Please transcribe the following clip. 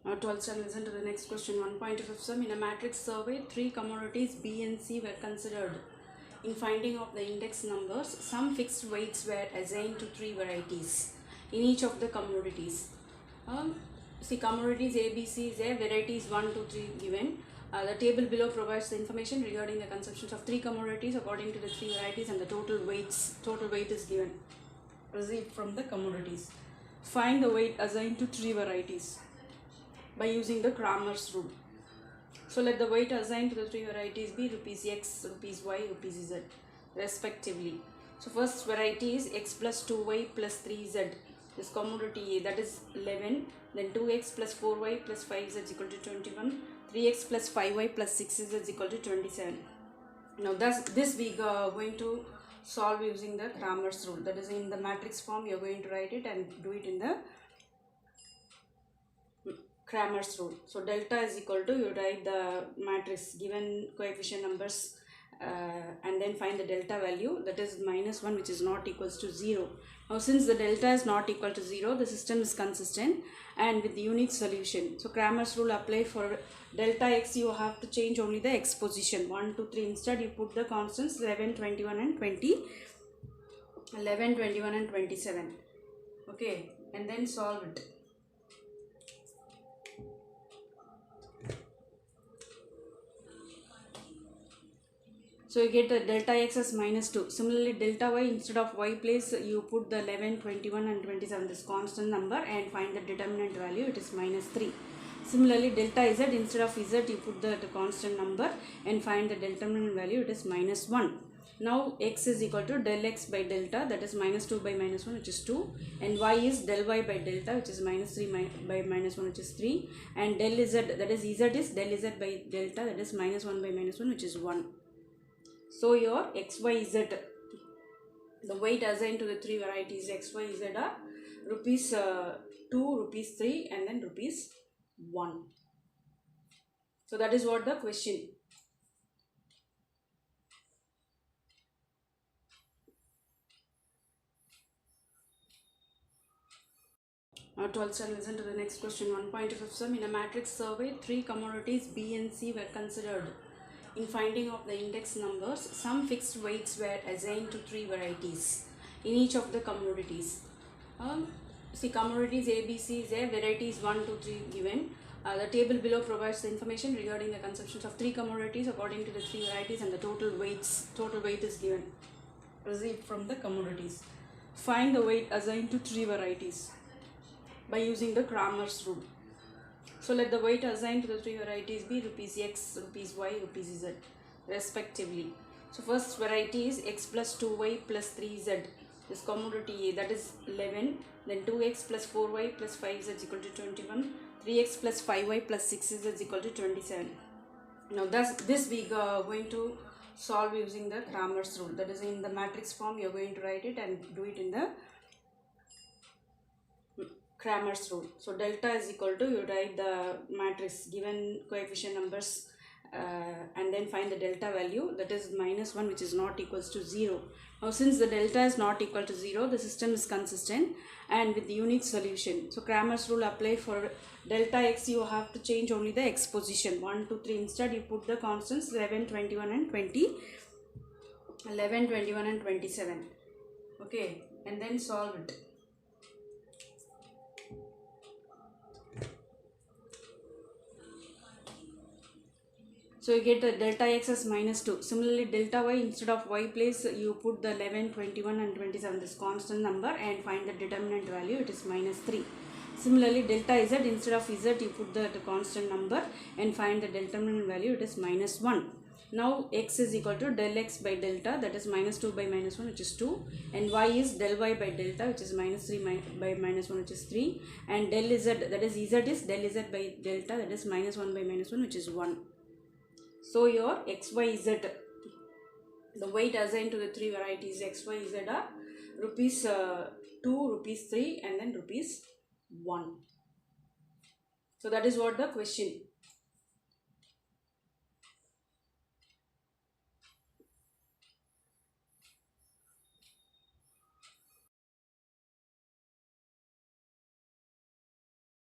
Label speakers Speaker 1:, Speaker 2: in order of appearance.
Speaker 1: To also listen to the next question. 1.5 sum. In a matrix survey, three commodities B and C were considered. In finding of the index numbers, some fixed weights were assigned to three varieties in each of the commodities. See, commodities A, B, C is there, varieties 1, 2, 3 given. The table below provides the information regarding the consumptions of three commodities according to the three varieties, and the total weight is given received from the commodities. Find the weight assigned to three varieties by using the Cramer's rule. So let the weight assigned to the three varieties be rupees X, rupees Y, rupees Z respectively. So first variety is X plus 2Y plus 3Z. This commodity A, that is 11. Then 2X plus 4Y plus 5Z is equal to 21. 3X plus 5Y plus 6Z is equal to 27. Now this we are going to solve using the Cramer's rule. That is, in the matrix form you are going to write it and do it in the Cramer's rule. So delta is equal to, you write the matrix given coefficient numbers and then find the delta value, that is -1, which is not equals to 0. Now since the delta is not equal to 0, the system is consistent and with the unique solution. So Cramer's rule apply for delta x. You have to change only the x position 1, 2, 3. Instead you put the constants 11, 21 and 20. 11, 21 and 27. Okay, and then solve it. So you get the delta x as -2. Similarly, delta y, instead of y place, you put the 11, 21 and 27, this constant number, and find the determinant value, it is -3. Similarly, delta z, instead of z, you put the constant number and find the determinant value, it is -1. Now x is equal to del x by delta, that is -2 by -1, which is 2, and y is del y by delta, which is -3 by -1, which is 3, and del z, that is z is del z by delta, that is -1 by -1, which is 1. So your x, y, z, the weight assigned to the three varieties x, y, z are rupees 2, rupees 3 and then rupees 1. So that is what the question. Now to also listen to the next question. 1.5 sum. In a matrix survey, three commodities B and C were considered. In finding of the index numbers, some fixed weights were assigned to three varieties in each of the commodities. See, commodities A, B, C is there, varieties 1, 2, 3 given. The table below provides the information regarding the consumptions of three commodities according to the three varieties, and the total weight is given received from the commodities. Find the weight assigned to three varieties by using the Cramer's rule. So let the weight assigned to the three varieties be rupees X, rupees Y, rupees Z respectively. So first variety is X plus 2Y plus 3Z. This commodity A, that is 11. Then 2X plus 4Y plus 5Z is equal to 21. 3X plus 5Y plus 6Z is equal to 27. Now this we are going to solve using the Cramer's rule. That is, in the matrix form you are going to write it and do it in the Cramer's rule. So delta is equal to, you write the matrix given coefficient numbers and then find the delta value, that is -1, which is not equals to 0. Now since the delta is not equal to 0, the system is consistent and with the unique solution. So Cramer's rule apply for delta x. You have to change only the x position 1, 2, 3. Instead you put the constants 11, 21 and 20. 11, 21 and 27. Okay, and then solve it. So you get the delta x as -2. Similarly, delta y, instead of y place, you put the 11, 21 and 27, this constant number, and find the determinant value, it is -3. Similarly, delta z, instead of z, you put the constant number and find the determinant value, it is -1. Now x is equal to del x by delta, that is -2 by -1, which is 2, and y is del y by delta, which is -3 by -1, which is 3, and del z, that is z is del z by delta, that is -1 by -1, which is 1. So your x, y, z, the weight assigned to the three varieties x, y, z are rupees 2, rupees 3 and then rupees 1. So that is what the question.